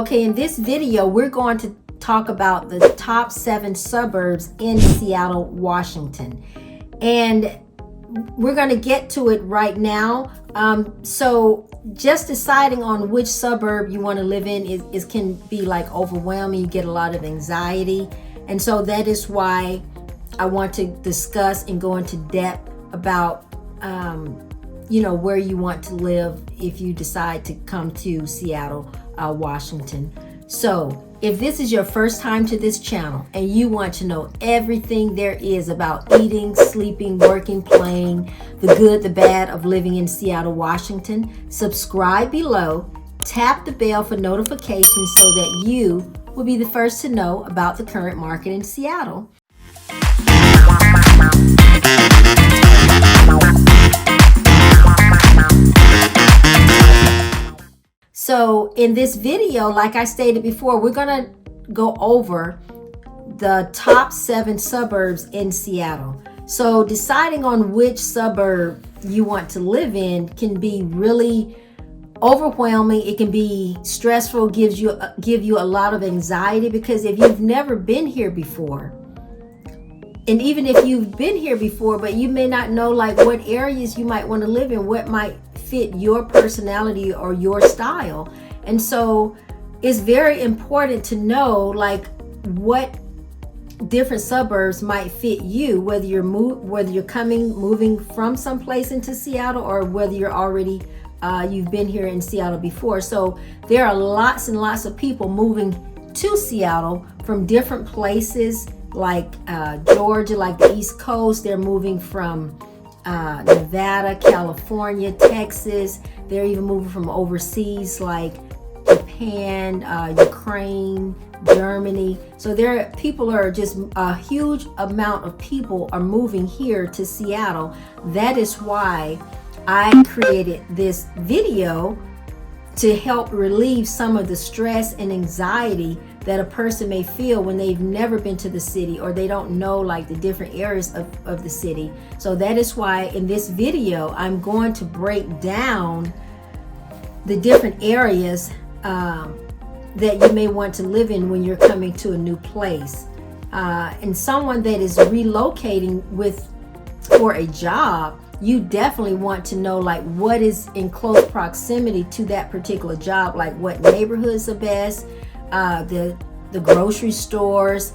Okay, in this video, we're going to talk about the top 7 suburbs in Seattle, Washington. And we're going to get to it right now. So just deciding on which suburb you want to live in is can be like overwhelming. You get a lot of anxiety. And so that is why I want to discuss and go into depth about where you want to live if you decide to come to Seattle, Washington. So if this is your first time to this channel and you want to know everything there is about eating, sleeping, working, playing, the good, the bad of living in Seattle, Washington, subscribe below, tap the bell for notifications so that you will be the first to know about the current market in Seattle. So in this video, like I stated before, we're going to go over the top 7 suburbs in Seattle. So deciding on which suburb you want to live in can be really overwhelming. It can be stressful, give you a lot of anxiety, because if you've never been here before, and even if you've been here before, but you may not know like what areas you might want to live in, what might fit your personality or your style. And so it's very important to know like what different suburbs might fit you, whether you're moving from someplace into Seattle, or whether you're already you've been here in Seattle before. So there are lots and lots of people moving to Seattle from different places, like Georgia, like the East Coast. They're moving from Nevada, California, Texas. They're even moving from overseas, like Japan, Ukraine, Germany. So people are just a huge amount of people are moving here to Seattle. That is why I created this video, to help relieve some of the stress and anxiety that a person may feel when they've never been to the city, or they don't know like the different areas of the city. So that is why in this video, I'm going to break down the different areas that you may want to live in when you're coming to a new place. And someone that is relocating for a job, you definitely want to know like what is in close proximity to that particular job, like what neighborhoods are best, the grocery stores,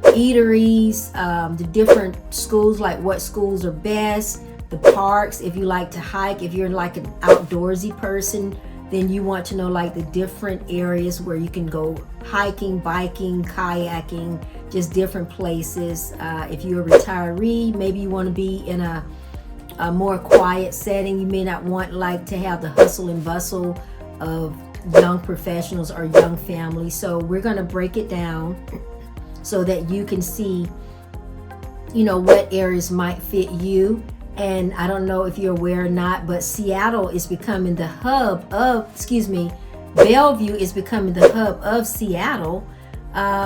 eateries, the different schools, like what schools are best, the parks. If you like to hike, if you're like an outdoorsy person, then you want to know like the different areas where you can go hiking, biking, kayaking, just different places. If you're a retiree, maybe you want to be in a more quiet setting. You may not want like to have the hustle and bustle of young professionals or young families. So we're going to break it down so that you can see, what areas might fit you. And I don't know if you're aware or not, but Seattle is becoming the hub of, Bellevue is becoming the hub of Seattle,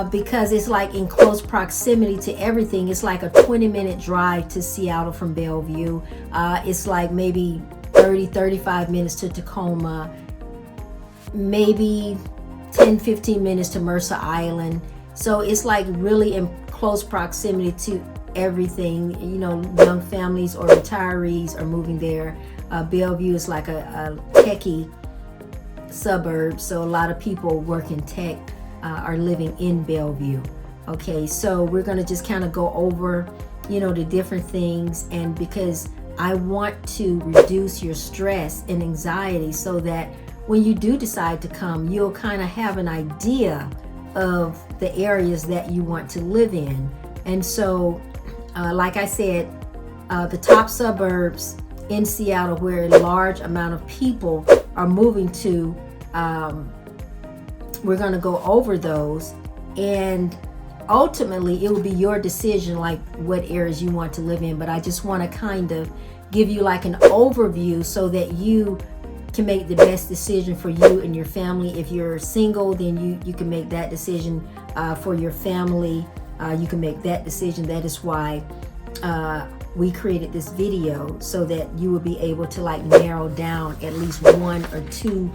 because it's like in close proximity to everything. It's like a 20-minute drive to Seattle from Bellevue. It's like maybe 35 minutes to Tacoma, maybe 10-15 minutes to Mercer Island. So it's like really in close proximity to everything. Young families or retirees are moving there. Bellevue is like a techie suburb, so a lot of people work in tech are living in Bellevue. Okay, so we're going to just kind of go over the different things, and because I want to reduce your stress and anxiety so that when you do decide to come, you'll kind of have an idea of the areas that you want to live in. And so like I said, the top suburbs in Seattle where a large amount of people are moving to, we're going to go over those, and ultimately it will be your decision like what areas you want to live in. But I just want to kind of give you like an overview so that you can make the best decision for you and your family. If you're single, then you can make that decision. For your family, you can make that decision. That is why we created this video, so that you will be able to like narrow down at least one or two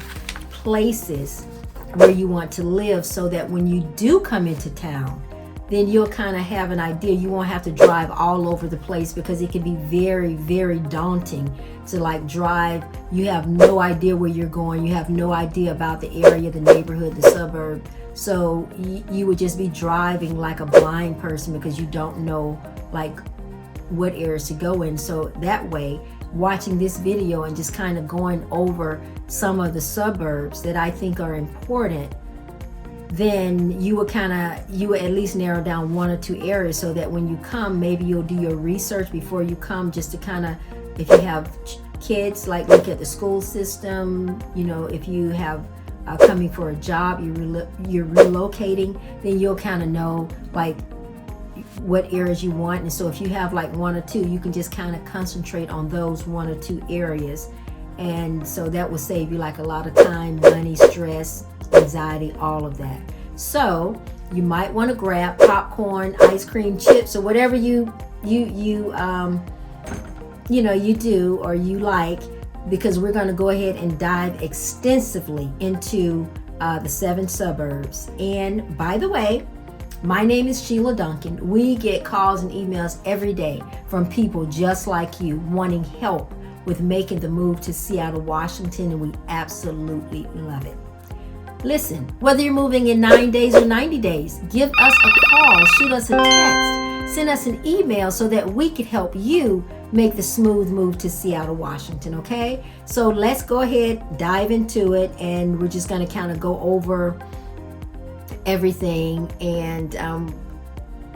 places where you want to live, so that when you do come into town, then you'll kind of have an idea. You won't have to drive all over the place, because it can be very, very daunting to like drive. You have no idea where you're going. You have no idea about the area, the neighborhood, the suburb. So you would just be driving like a blind person, because you don't know like what areas to go in. So that way, watching this video and just kind of going over some of the suburbs that I think are important, then you would at least narrow down one or two areas, so that when you come, maybe you'll do your research before you come, just to kind of, if you have kids, like look at the school system. If you have coming for a job, you're relocating, then you'll kind of know like what areas you want. And so if you have like one or two, you can just kind of concentrate on those one or two areas. And so that will save you like a lot of time, money, stress, anxiety, all of that. So you might want to grab popcorn, ice cream, chips, or whatever you do or you like, because we're going to go ahead and dive extensively into the 7 suburbs. And by the way, my name is Sheila Duncan. We get calls and emails every day from people just like you wanting help with making the move to Seattle, Washington, and we absolutely love it. Listen, whether you're moving in 9 days or 90 days, give us a call, shoot us a text, send us an email, so that we could help you make the smooth move to Seattle, Washington, okay? So let's go ahead, dive into it, and we're just going to kind of go over everything, and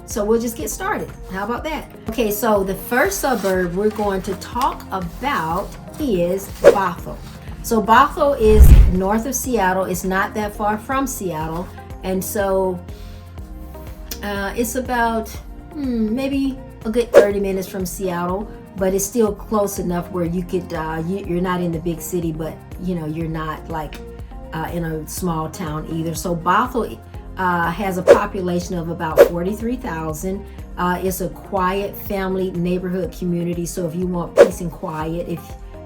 so we'll just get started. How about that? Okay, so the first suburb we're going to talk about is Bothell. So Bothell is north of Seattle. It's not that far from Seattle, and so it's about maybe a good 30 minutes from Seattle, but it's still close enough where you could you're not in the big city, but you're not like in a small town either. So Bothell has a population of about 43,000. It's a quiet family neighborhood community. So if you want peace and quiet,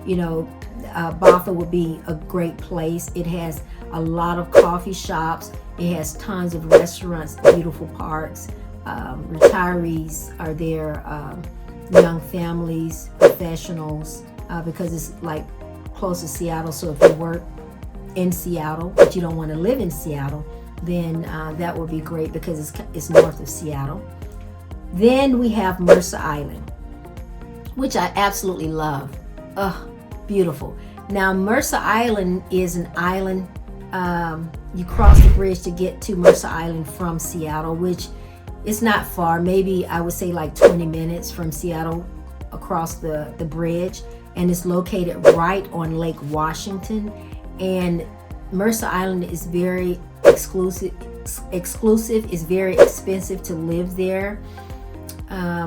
Bothell would be a great place. It has a lot of coffee shops. It has tons of restaurants, beautiful parks. Retirees are there, young families, professionals, because it's like close to Seattle. So if you work in Seattle, but you don't want to live in Seattle, then that would be great, because it's north of Seattle. Then we have Mercer Island, which I absolutely love. Beautiful. Now Mercer Island is an island. You cross the bridge to get to Mercer Island from Seattle, which is not far. Maybe I would say like 20 minutes from Seattle across the bridge, and it's located right on Lake Washington. And Mercer Island is very exclusive. It's very expensive to live there.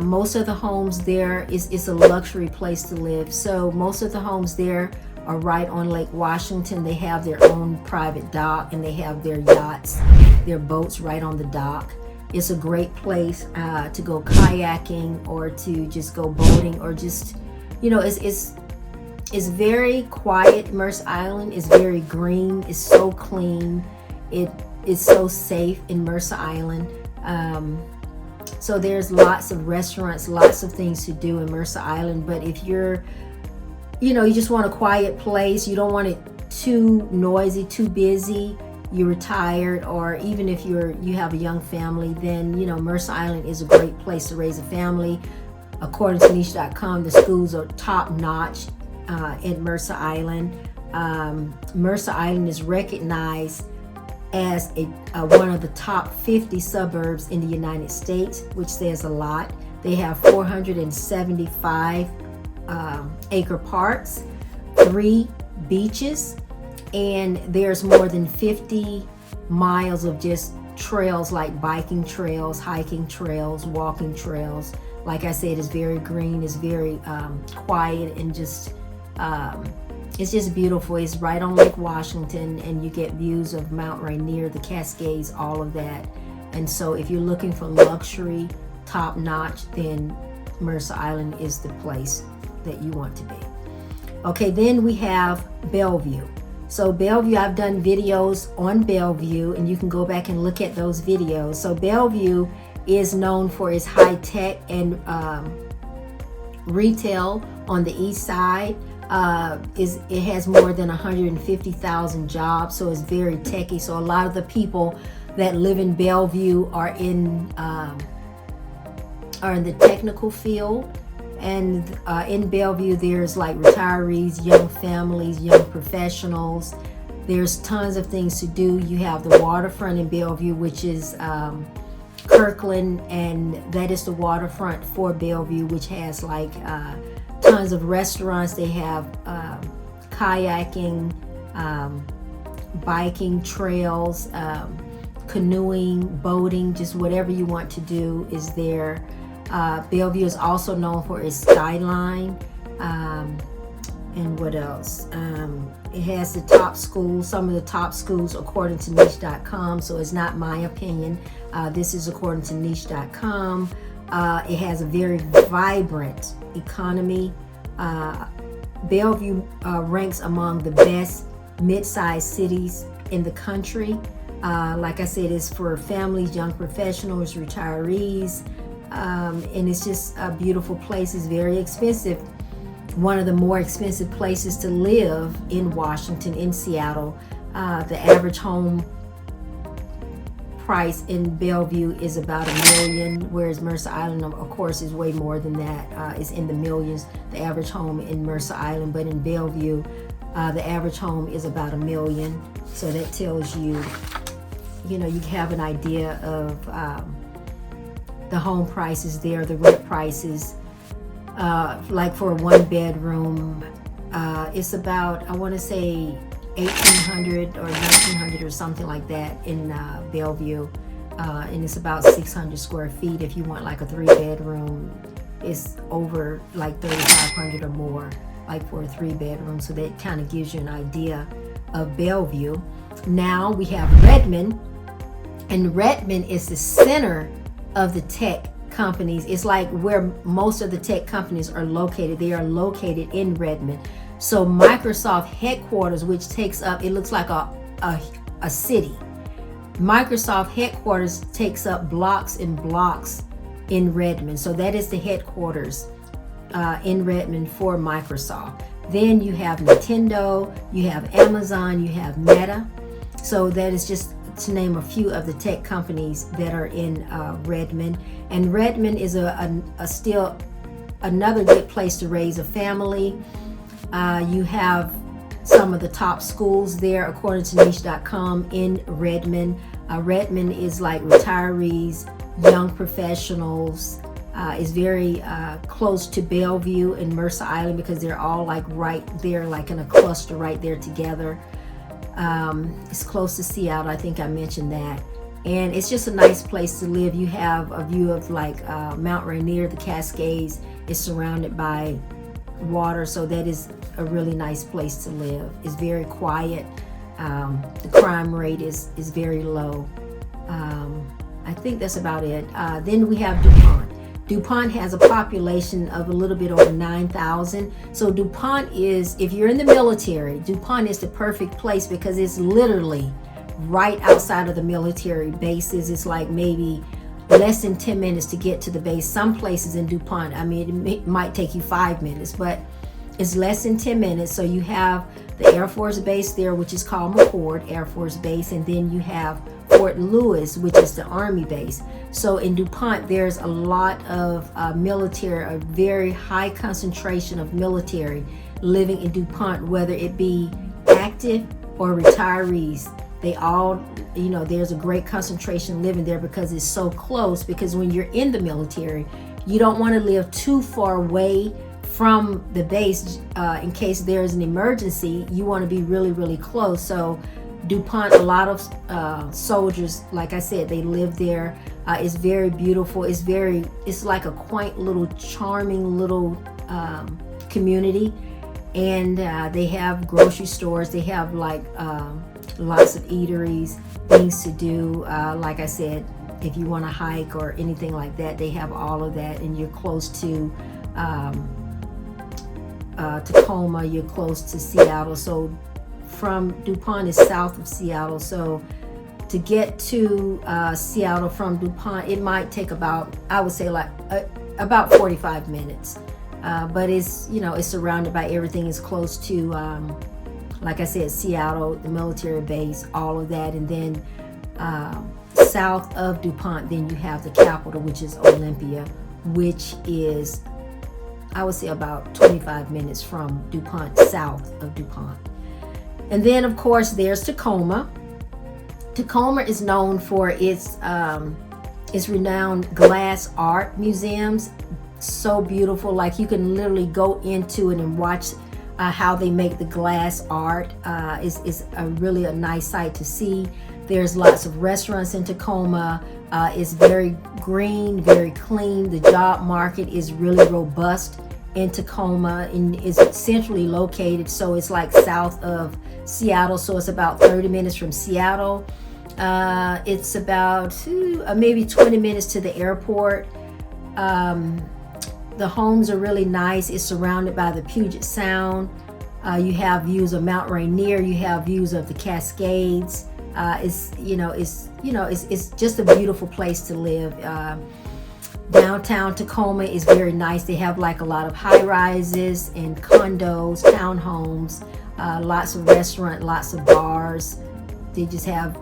Most of the homes there is a luxury place to live. So most of the homes there are right on Lake Washington. They have their own private dock, and they have their yachts, their boats right on the dock. It's a great place to go kayaking, or to just go boating, or just, it's very quiet. Mercer Island is very green. It's so clean. It is so safe in Mercer Island. So there's lots of restaurants, lots of things to do in Mercer Island. But if you're, you just want a quiet place, you don't want it too noisy, too busy, you're retired, or even if you have a young family, then Mercer Island is a great place to raise a family. According to niche.com, the schools are top notch in Mercer Island. Mercer Island is recognized as one of the top 50 suburbs in the United States, which says a lot. They have 475 acre parks, 3 beaches, and there's more than 50 miles of just trails, like biking trails, hiking trails, walking trails. Like I said, it's very green, it's very quiet, and just it's just beautiful. It's right on Lake Washington, and you get views of Mount Rainier, the Cascades, all of that. And so if you're looking for luxury, top notch, then Mercer Island is the place that you want to be. Okay, then we have Bellevue. So Bellevue, I've done videos on Bellevue, and you can go back and look at those videos. So Bellevue is known for its high tech and retail on the east side. It has more than 150,000 jobs, so it's very techy. So a lot of the people that live in Bellevue are in the technical field. And in Bellevue, there's like retirees, young families, young professionals. There's tons of things to do. You have the waterfront in Bellevue, which is Kirkland, and that is the waterfront for Bellevue, which has like tons of restaurants. They have kayaking, biking trails, canoeing, boating, just whatever you want to do is there. Bellevue is also known for its skyline. And what else? It has the top schools, some of the top schools according to niche.com, so it's not my opinion. This is according to niche.com. It has a very vibrant economy. Bellevue ranks among the best mid-sized cities in the country. Like I said, it's for families, young professionals, retirees, and it's just a beautiful place. It's very expensive. One of the more expensive places to live in Washington, in Seattle. The average home price in Bellevue is about $1 million, whereas Mercer Island, of course, is way more than that. It's in the millions, the average home in Mercer Island, but in Bellevue, the average home is about $1 million. So that tells you, you have an idea of the home prices there, the rent prices. Like for a 1-bedroom, it's about, I want to say, $1,800 or $1,900 or something like that in Bellevue, and it's about 600 square feet. If you want like a 3-bedroom, it's over like $3,500 or more, like for a 3-bedroom. So that kind of gives you an idea of Bellevue. Now we have Redmond, and Redmond is the center of the tech companies. It's like where most of the tech companies are located. They are located in Redmond. So Microsoft headquarters, which takes up, it looks like a city. Microsoft headquarters takes up blocks and blocks in Redmond. So that is the headquarters in Redmond for Microsoft. Then you have Nintendo, you have Amazon, you have Meta. So that is just to name a few of the tech companies that are in Redmond. And Redmond is a still another good place to raise a family. You have some of the top schools there according to niche.com in Redmond. Redmond is like retirees, young professionals. Is very close to Bellevue and Mercer Island because they're all like right there, like in a cluster right there together. It's close to Seattle. I think I mentioned that. And it's just a nice place to live. You have a view of like Mount Rainier, the Cascades. It's surrounded by water, so that is a really nice place to live. It's very quiet. The crime rate is very low. I think that's about it. Then we have DuPont. DuPont has a population of a little bit over 9,000. So DuPont is, if you're in the military, DuPont is the perfect place because it's literally right outside of the military bases. It's like maybe less than 10 minutes to get to the base. Some places in DuPont, I mean, it might take you 5 minutes, but it's less than 10 minutes. So you have the Air Force Base there, which is called McChord Air Force Base, and then you have Fort Lewis, which is the Army base. So in DuPont, there's a lot of military, a very high concentration of military living in DuPont, whether it be active or retirees. They all, there's a great concentration living there because it's so close. Because when you're in the military, you don't want to live too far away from the base in case there's an emergency. You want to be really, really close. So DuPont, a lot of soldiers, like I said, they live there. It's very beautiful. It's like a quaint little, charming little community. And they have grocery stores. They have like lots of eateries, things to do. Like I said, if you want to hike or anything like that, they have all of that. And you're close to Tacoma, you're close to Seattle. So from DuPont is south of Seattle. So to get to Seattle from DuPont, it might take about, I would say like about 45 minutes. But it's, you know, it's surrounded by everything. It's close to, like I said, Seattle, the military base, all of that. And then south of DuPont, then you have the capital, which is Olympia, which is, I would say, about 25 minutes from DuPont, south of DuPont. And then, of course, there's Tacoma. Tacoma is known for its renowned glass art museums. So beautiful, like you can literally go into it and watch how they make the glass art. Is really a nice sight to see. There's lots of restaurants in Tacoma. It's very green, very clean. The job market is really robust in Tacoma, and is centrally located, so it's like south of Seattle, so it's about 30 minutes from Seattle. It's about maybe 20 minutes to the airport. The homes are really nice. It's surrounded by the Puget Sound. You have views of Mount Rainier. You have views of the Cascades. It's just a beautiful place to live. Downtown Tacoma is very nice. They have like a lot of high rises and condos, townhomes, lots of restaurants, lots of bars. They just have,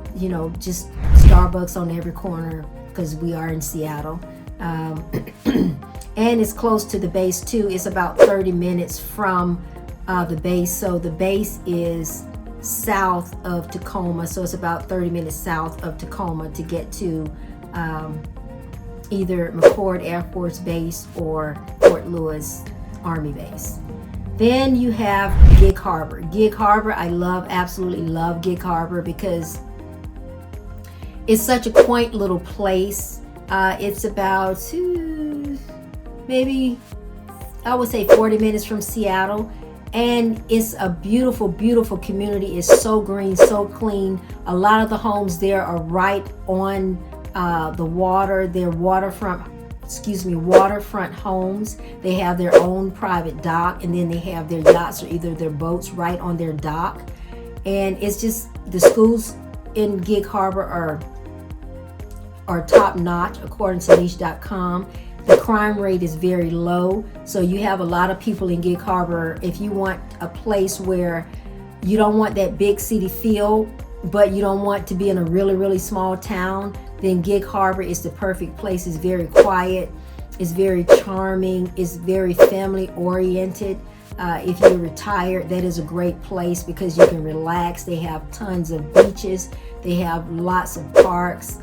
just Starbucks on every corner because we are in Seattle. And it's close to the base too. It's about 30 minutes from the base. So the base is south of Tacoma. So it's about 30 minutes south of Tacoma to get to either McChord Air Force Base or Fort Lewis Army Base. Then you have Gig Harbor. Gig Harbor, I absolutely love Gig Harbor because it's such a quaint little place. It's about maybe, I would say 40 minutes from Seattle. And it's a beautiful, beautiful community. It's so green, so clean. A lot of the homes there are right on the water. They're waterfront homes. They have their own private dock, and then they have their yachts or either their boats right on their dock. And it's just, the schools in Gig Harbor are top notch according to niche.com. The crime rate is very low, so you have a lot of people in Gig Harbor. If you want a place where you don't want that big city feel, but you don't want to be in a really, really small town, then Gig Harbor is the perfect place. It's very quiet, it's very charming, it's very family oriented. If you're retired, that is a great place because you can relax. They have tons of beaches, they have lots of parks,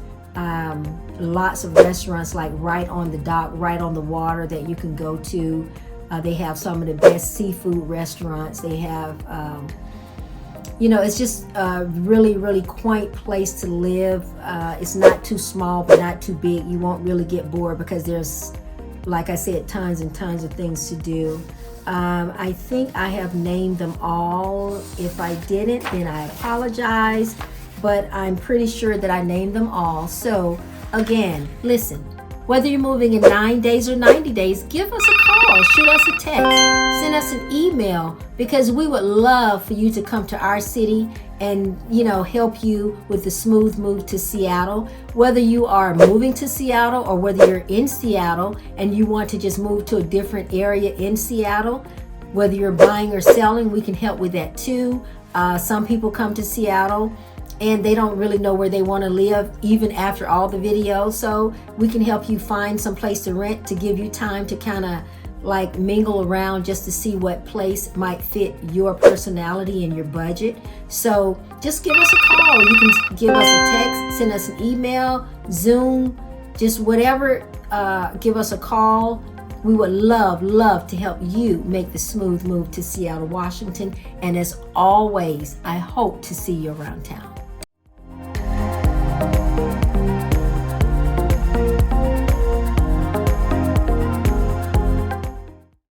lots of restaurants like right on the dock, right on the water that you can go to. They have some of the best seafood restaurants. They have it's just a really, really quaint place to live. It's not too small, but not too big. You won't really get bored because there's, like I said, tons and tons of things to do. I think I have named them all. If I didn't, then I apologize, but I'm pretty sure that I named them all. So again, listen, whether you're moving in 9 days or 90 days, give us a call, shoot us a text, send us an email, because we would love for you to come to our city and, help you with the smooth move to Seattle. Whether you are moving to Seattle or whether you're in Seattle and you want to just move to a different area in Seattle, whether you're buying or selling, we can help with that too. Some people come to Seattle and they don't really know where they want to live even after all the videos, so we can help you find some place to rent to give you time to kind of like mingle around just to see what place might fit your personality and your budget. So just give us a call. You can give us a text, send us an email, Zoom, just whatever. Give us a call. We would love to help you make the smooth move to Seattle, Washington. And as always, I hope to see you around town.